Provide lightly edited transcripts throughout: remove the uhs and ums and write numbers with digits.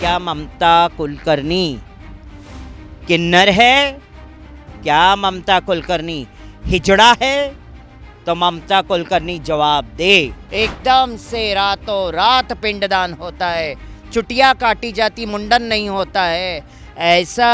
क्या ममता कुलकर्णी किन्नर है? क्या ममता कुलकर्णी हिजड़ा है? तो ममता कुलकर्णी जवाब दे। एकदम से रातों रात पिंडदान होता है, चुटिया काटी जाती, मुंडन नहीं होता है। ऐसा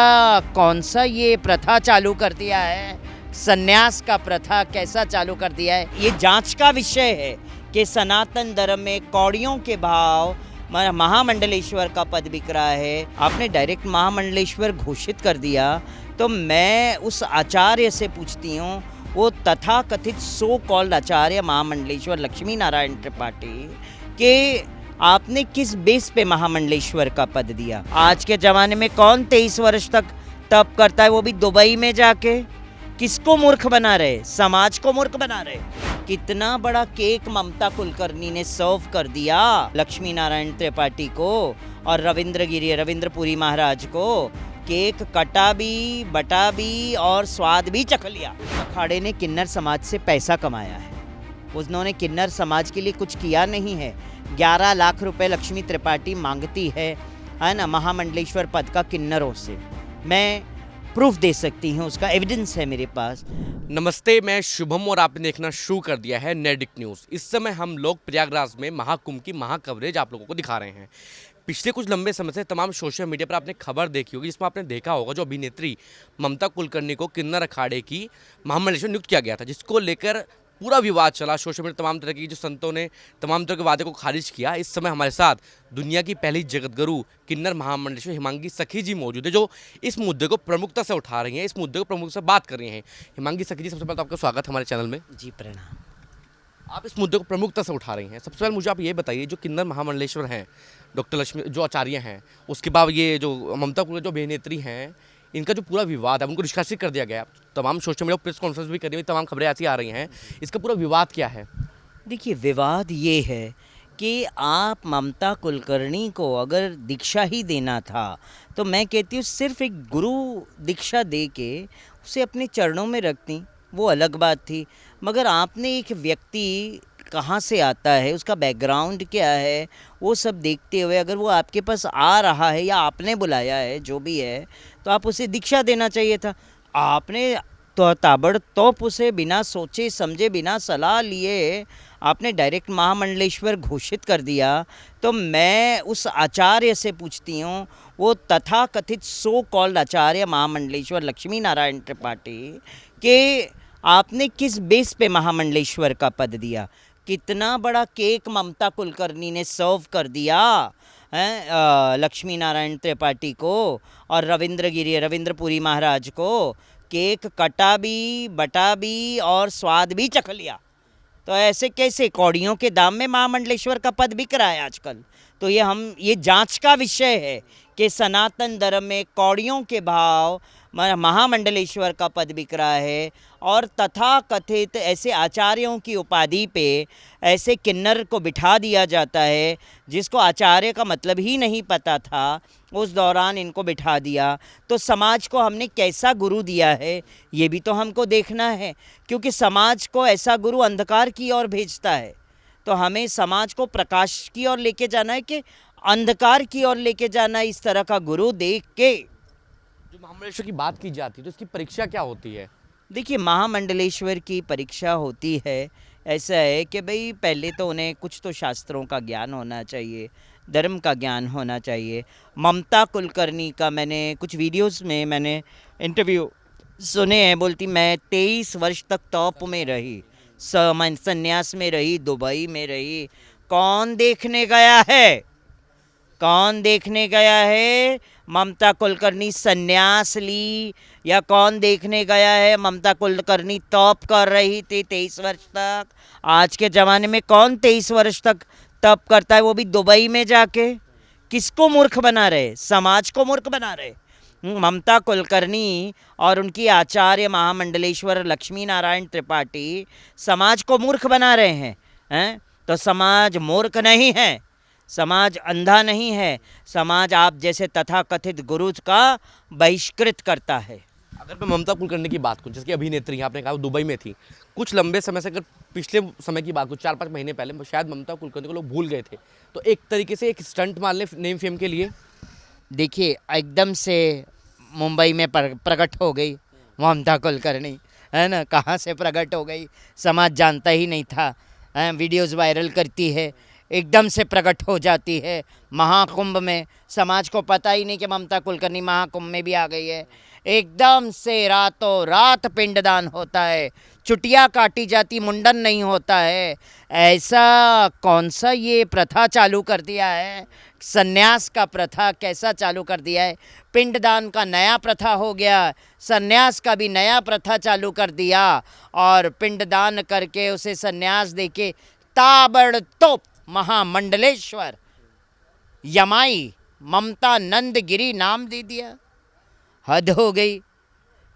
कौन सा ये प्रथा चालू कर दिया है? संन्यास का प्रथा कैसा चालू कर दिया है? ये जांच का विषय है कि सनातन धर्म में कौड़ियों के भाव महामंडलेश्वर का पद बिक रहा है। आपने डायरेक्ट महामंडलेश्वर घोषित कर दिया, तो मैं उस आचार्य से पूछती हूँ, वो तथा कथित सो कॉल्ड आचार्य महामंडलेश्वर लक्ष्मी नारायण त्रिपाठी के आपने किस बेस पे महामंडलेश्वर का पद दिया? आज के ज़माने में कौन 23 वर्ष तक तप करता है, वो भी दुबई में जाके? किसको मूर्ख बना रहे? समाज को मूर्ख बना रहे। कितना बड़ा केक ममता कुलकर्णी ने सर्व कर दिया लक्ष्मी नारायण त्रिपाठी को और रविंद्रपुरी महाराज को। केक कटा भी, बटा भी और स्वाद भी चख लिया। अखाड़े ने किन्नर समाज से पैसा कमाया है, उन्होंने किन्नर समाज के लिए कुछ किया नहीं है। 11 लाख रुपए लक्ष्मी त्रिपाठी मांगती है ना, महामंडलेश्वर पद का किन्नरों से। मैं प्रूफ दे सकती हूँ, उसका एविडेंस है मेरे पास। नमस्ते, मैं शुभम और आपने देखना शुरू कर दिया है नैडिक न्यूज़। इस समय हम लोग प्रयागराज में महाकुंभ की कवरेज आप लोगों को दिखा रहे हैं। पिछले कुछ लंबे समय से तमाम सोशल मीडिया पर आपने खबर देखी होगी, जिसमें आपने देखा होगा जो अभिनेत्री ममता कुलकर्णी को किन्नर अखाड़े की महामंडलेश्वर नियुक्त किया गया था, जिसको लेकर पूरा विवाद चला। सोशल मीडिया तमाम तरह की जो संतों ने तमाम तरह के वादे को खारिज किया। इस समय हमारे साथ दुनिया की पहली जगतगुरु किन्नर महामंडलेश्वर हिमांगी सखी जी मौजूद है, जो इस मुद्दे को प्रमुखता से उठा रही हैं, इस मुद्दे को प्रमुखता से बात कर रही हैं। हिमांगी सखी जी, सबसे पहले तो आपका स्वागत हमारे चैनल में। जी प्रणाम। आप इस मुद्दे को प्रमुखता से उठा रही हैं। सबसे पहले मुझे आप ये बताइए, जो किन्नर महामंडलेश्वर हैं, डॉक्टर लक्ष्मी जो आचार्य हैं, उसके बाद ये जो ममता कुलकर्णी जो अभिनेत्री हैं, इनका जो पूरा विवाद है उनको निष्कासित कर दिया गया। तमाम सोशल मीडिया प्रेस कॉन्फ्रेंस भी करी हुई, तमाम खबरें ऐसी आ रही हैं। इसका पूरा विवाद क्या है? देखिए, विवाद ये है कि आप ममता कुलकर्णी को अगर दीक्षा ही देना था, तो मैं कहती हूँ सिर्फ एक गुरु दीक्षा दे के उसे अपने चरणों में रखती, वो अलग बात थी। मगर आपने एक व्यक्ति कहाँ से आता है, उसका बैकग्राउंड क्या है, वो सब देखते हुए अगर वो आपके पास आ रहा है या आपने बुलाया है, जो भी है, तो आप उसे दीक्षा देना चाहिए था। आपने तो ताबड़तोड़ उसे बिना सोचे समझे, बिना सलाह लिए आपने डायरेक्ट महामंडलेश्वर घोषित कर दिया। तो मैं उस आचार्य से पूछती हूँ, वो तथा कथित सो कॉल्ड आचार्य महामंडलेश्वर लक्ष्मी नारायण त्रिपाठी के आपने किस बेस पे महामंडलेश्वर का पद दिया? कितना बड़ा केक ममता कुलकर्णी ने सर्व कर दिया है लक्ष्मी नारायण त्रिपाठी को और रविंद्रपुरी महाराज को। केक कटा भी, बटा भी और स्वाद भी चख लिया। तो ऐसे कैसे? कौड़ियों के दाम में महामंडलेश्वर का पद बिक रहा है आजकल। तो ये जांच का विषय है कि सनातन धर्म में कौड़ियों के भाव महामंडलेश्वर का पद बिक रहा है और तथा कथित ऐसे आचार्यों की उपाधि पे ऐसे किन्नर को बिठा दिया जाता है, जिसको आचार्य का मतलब ही नहीं पता था, उस दौरान इनको बिठा दिया। तो समाज को हमने कैसा गुरु दिया है, ये भी तो हमको देखना है, क्योंकि समाज को ऐसा गुरु अंधकार की ओर भेजता है। तो हमें समाज को प्रकाश की ओर लेके जाना है कि अंधकार की ओर लेके जाना है, इस तरह का गुरु देख के। जो महामंडलेश्वर की बात की जाती है, तो इसकी परीक्षा क्या होती है? देखिए, महामंडलेश्वर की परीक्षा होती है, ऐसा है कि भाई पहले तो उन्हें कुछ तो शास्त्रों का ज्ञान होना चाहिए, धर्म का ज्ञान होना चाहिए। ममता कुलकर्णी का मैंने कुछ वीडियोस में मैंने इंटरव्यू सुने हैं, बोलती मैं 23 वर्ष तक तप में रही, संन्यास में रही, दुबई में रही। कौन देखने गया है? कौन देखने गया है ममता कुलकर्णी संन्यास ली, या कौन देखने गया है ममता कुलकर्णी तप कर रही थी 23 वर्ष तक? आज के ज़माने में कौन 23 वर्ष तक तप करता है, वो भी दुबई में जाके? किसको मूर्ख बना रहे? समाज को मूर्ख बना रहे। ममता कुलकर्णी और उनकी आचार्य महामंडलेश्वर लक्ष्मी नारायण त्रिपाठी समाज को मूर्ख बना रहे हैं। तो समाज मूर्ख नहीं है, समाज अंधा नहीं है, समाज आप जैसे तथाकथित गुरु का बहिष्कृत करता है। अगर मैं ममता कुलकर्णी की बात करूँ, जिसकी अभिनेत्री आपने कहा वो दुबई में थी, कुछ लंबे समय से, अगर पिछले समय की बात करूँ 4-5 महीने पहले, शायद ममता कुलकर्णी को लोग भूल गए थे, तो एक तरीके से एक स्टंट मान लें नेम फेम के लिए। देखिए एकदम से मुंबई में प्रकट हो गई ममता कुलकर्णी, है ना, कहाँ से प्रकट हो गई, समाज जानता ही नहीं था। वीडियोस वायरल करती है, एकदम से प्रकट हो जाती है महाकुंभ में, समाज को पता ही नहीं कि ममता कुलकर्णी महाकुंभ में भी आ गई है। एकदम से रातों रात पिंडदान होता है, चुटिया काटी जाती, मुंडन नहीं होता है। ऐसा कौन सा ये प्रथा चालू कर दिया है, सन्यास का प्रथा कैसा चालू कर दिया है, पिंडदान का नया प्रथा हो गया, सन्यास का भी नया प्रथा चालू कर दिया, और पिंडदान करके उसे सन्यास देके ताबड़तोड़ महामंडलेश्वर यमाई ममता नंदगिरी नाम दे दिया। हद हो गई।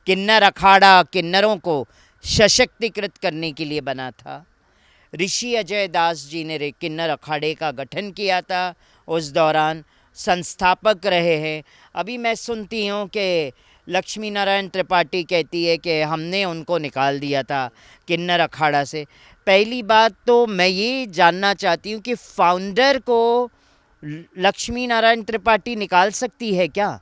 किन्नर अखाड़ा किन्नरों को सशक्तिकृत करने के लिए बना था। ऋषि अजय दास जी ने किन्नर अखाड़े का गठन किया था, उस दौरान संस्थापक रहे हैं। अभी मैं सुनती हूँ कि लक्ष्मी नारायण त्रिपाठी कहती है कि हमने उनको निकाल दिया था किन्नर अखाड़ा से। पहली बात तो मैं ये जानना चाहती हूँ कि फाउंडर को लक्ष्मी नारायण त्रिपाठी निकाल सकती है क्या?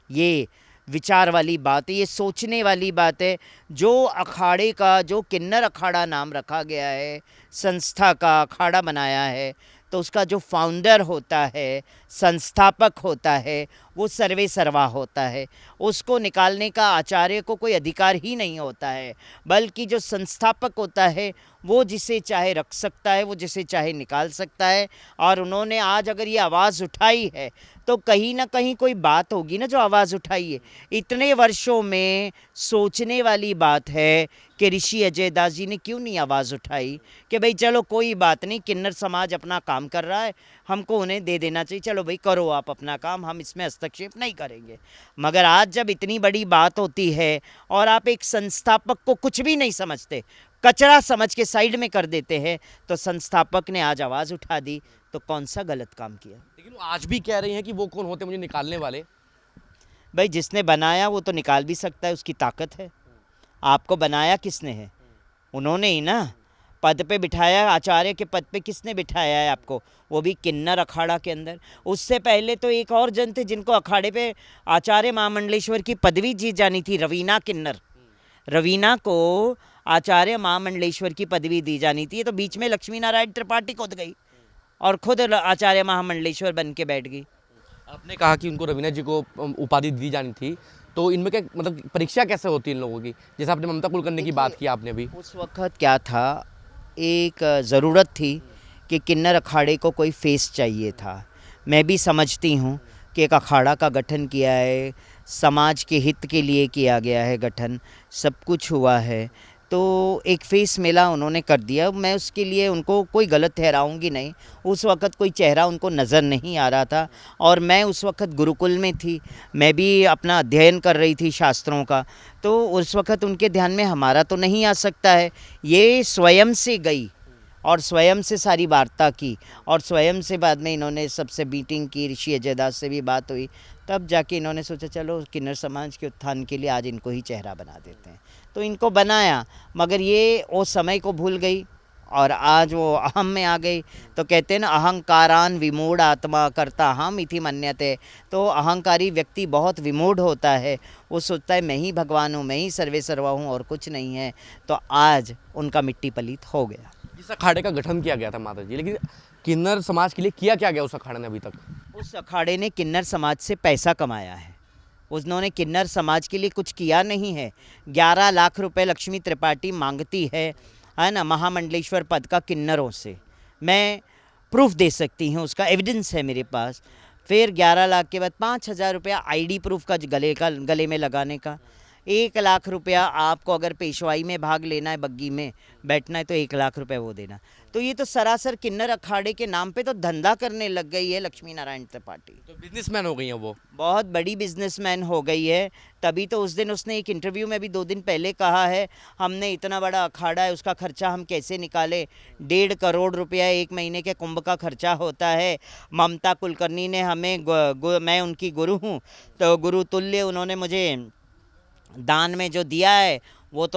ये विचार वाली बात है, ये सोचने वाली बात है। जो अखाड़े का, जो किन्नर अखाड़ा नाम रखा गया है, संस्था का अखाड़ा बनाया है, तो उसका जो फाउंडर होता है, संस्थापक होता है, वो सर्वे सर्वा होता है। उसको निकालने का आचार्य को कोई अधिकार ही नहीं होता है, बल्कि जो संस्थापक होता है वो जिसे चाहे रख सकता है, वो जिसे चाहे निकाल सकता है। और उन्होंने आज अगर ये आवाज़ उठाई है तो कहीं ना कहीं कोई बात होगी ना जो आवाज़ उठाई है। इतने वर्षों में सोचने वाली बात है कि ऋषि अजय दास जी ने क्यों नहीं आवाज़ उठाई कि भाई चलो कोई बात नहीं, किन्नर समाज अपना काम कर रहा है, हमको उन्हें दे देना चाहिए, चलो भाई करो आप अपना काम, हम इसमें हस्तक्षेप नहीं करेंगे। मगर आज जब इतनी बड़ी बात होती है और आप एक संस्थापक को कुछ भी नहीं समझते, कचरा समझ के साइड में कर देते हैं, तो संस्थापक ने आज आवाज़ उठा दी, तो कौन सा गलत काम किया? लेकिन वो आज भी कह रही हैं कि वो कौन होते मुझे निकालने वाले। भाई जिसने बनाया वो तो निकाल भी सकता है, उसकी ताकत है। आपको बनाया किसने है? उन्होंने ही ना। पद पे बिठाया, आचार्य के पद पे किसने बिठाया है आपको? वो भी किन्नर अखाड़ा के अंदर। उससे पहले तो एक और जन थे जिनको अखाड़े पे आचार्य महामंडलेश्वर की पदवी दी जानी थी, रवीना किन्नर। रवीना को आचार्य महामंडलेश्वर की पदवी दी जानी थी, तो बीच में लक्ष्मी नारायण त्रिपाठी कूद गई और खुद आचार्य महामंडलेश्वर बन के बैठ गई। आपने कहा कि उनको रवीना जी को उपाधि दी जानी थी, तो इनमें क्या मतलब परीक्षा कैसे होती है इन लोगों की? जैसे आपने ममता कुलकर्णी की बात की आपने अभी। उस वक्त क्या था, एक ज़रूरत थी कि किन्नर अखाड़े को कोई फेस चाहिए था। मैं भी समझती हूँ कि एक अखाड़ा का गठन किया है, समाज के हित के लिए किया गया है गठन, सब कुछ हुआ है, तो एक फेस मिला, उन्होंने कर दिया। मैं उसके लिए उनको कोई गलत ठहराऊंगी नहीं। उस वक़्त कोई चेहरा उनको नज़र नहीं आ रहा था, और मैं उस वक़्त गुरुकुल में थी, मैं भी अपना अध्ययन कर रही थी शास्त्रों का, तो उस वक़्त उनके ध्यान में हमारा तो नहीं आ सकता है। ये स्वयं से गई और स्वयं से सारी वार्ता की, और स्वयं से बाद में इन्होंने सबसे मीटिंग की, ऋषि अजय दास से भी बात हुई, तब जाके इन्होंने सोचा चलो किन्नर समाज के उत्थान के लिए आज इनको ही चेहरा बना देते हैं, तो इनको बनाया। मगर ये वो समय को भूल गई और आज वो अहम में आ गई। तो कहते हैं ना, अहंकारान विमूढ़ आत्मा करता हम इति मन्यते। तो अहंकारी व्यक्ति बहुत विमूढ़ होता है, वो सोचता है मैं ही भगवान हूँ, मैं ही सर्वे सर्वा हूँ और कुछ नहीं है। तो आज उनका मिट्टी पलीत हो गया। जिस अखाड़े का गठन किया गया था माता जी, लेकिन किन्नर समाज के लिए किया क्या गया उस अखाड़े ने अभी तक? उस अखाड़े ने किन्नर समाज से पैसा कमाया है, उन्होंने किन्नर समाज के लिए कुछ किया नहीं है। 11 लाख रुपए लक्ष्मी त्रिपाठी मांगती है ना, महामंडलेश्वर पद का किन्नरों से। मैं प्रूफ दे सकती हूँ, उसका एविडेंस है मेरे पास। फिर 11 लाख के बाद 5,000 रुपया आईडी प्रूफ का गले में लगाने का। 1 लाख रुपया आपको अगर पेशवाई में भाग लेना है, बग्गी में बैठना है, तो 1 लाख रुपया वो देना। तो ये तो सरासर किन्नर अखाड़े के नाम पे तो धंधा करने लग गई है लक्ष्मी नारायण त्रिपाठी। तो बिजनेसमैन हो गई हैं वो, बहुत बड़ी बिजनेसमैन हो गई है। तभी तो उस दिन उसने एक इंटरव्यू में भी 2 दिन पहले कहा है, हमने इतना बड़ा अखाड़ा है, उसका खर्चा हम कैसे निकालें। 1.5 करोड़ रुपया 1 महीने के कुंभ का खर्चा होता है। ममता कुलकर्णी ने हमें मैं उनकी गुरु हूँ, तो गुरु तुल्य उन्होंने मुझे दान में जो दिया है वो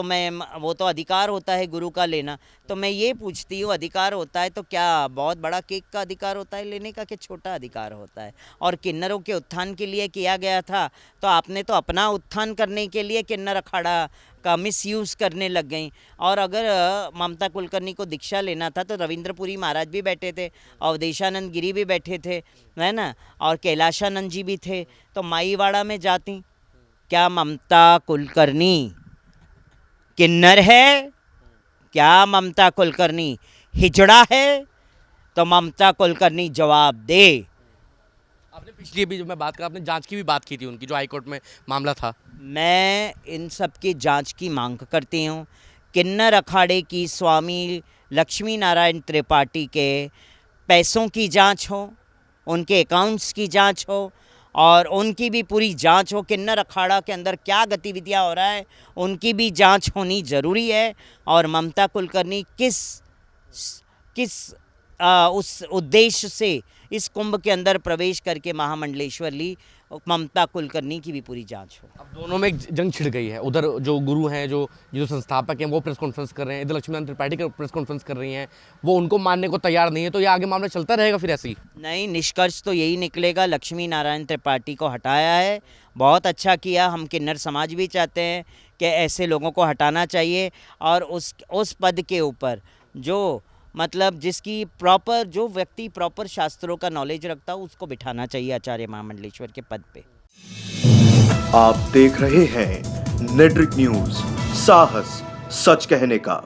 तो अधिकार होता है गुरु का लेना। तो मैं ये पूछती हूँ, अधिकार होता है तो क्या बहुत बड़ा केक का अधिकार होता है लेने का, कि छोटा अधिकार होता है? और किन्नरों के उत्थान के लिए किया गया था, तो आपने तो अपना उत्थान करने के लिए किन्नर अखाड़ा का मिसयूज़ करने लग गई। और अगर ममता कुलकर्णी को दीक्षा लेना था तो रविंद्रपुरी महाराज भी बैठे थे, अवधेशानंद गिरी भी बैठे थे, है ना, और कैलाशानंद जी भी थे, तो माईवाड़ा में जाती। क्या ममता कुलकर्णी किन्नर है? क्या ममता कुलकर्णी हिजड़ा है? तो ममता कुलकर्णी जवाब दे। आपने पिछली भी, जो मैं बात कर, आपने जांच की भी बात की थी उनकी, जो हाईकोर्ट में मामला था। मैं इन सब की जांच की मांग करती हूँ। किन्नर अखाड़े की स्वामी लक्ष्मी नारायण त्रिपाठी के पैसों की जांच हो, उनके अकाउंट्स की जांच हो, और उनकी भी पूरी जांच हो। किन्नर अखाड़ा के अंदर क्या गतिविधियां हो रहा है, उनकी भी जांच होनी ज़रूरी है। और ममता कुलकर्णी किस किस उस उद्देश्य से इस कुंभ के अंदर प्रवेश करके महामंडलेश्वर ली, ममता कुलकर्णी की भी पूरी जांच हो। अब दोनों में एक जंग छिड़ गई है। उधर जो गुरु हैं, जो संस्थापक हैं, वो प्रेस कॉन्फ्रेंस कर रहे हैं, इधर लक्ष्मीनारायण त्रिपाठी का प्रेस कॉन्फ्रेंस कर रही हैं, वो उनको मानने को तैयार नहीं है। तो ये आगे मामला चलता रहेगा फिर ऐसे ही? नहीं, निष्कर्ष तो यही निकलेगा, लक्ष्मी नारायण त्रिपाठी को हटाया है, बहुत अच्छा किया। हम किन्नर समाज भी चाहते हैं कि ऐसे लोगों को हटाना चाहिए, और उस पद के ऊपर जो मतलब जिसकी प्रॉपर, जो व्यक्ति प्रॉपर शास्त्रों का नॉलेज रखता हो, उसको बिठाना चाहिए आचार्य महामंडलेश्वर के पद पे। आप देख रहे हैं नेट्रिक न्यूज, साहस सच कहने का।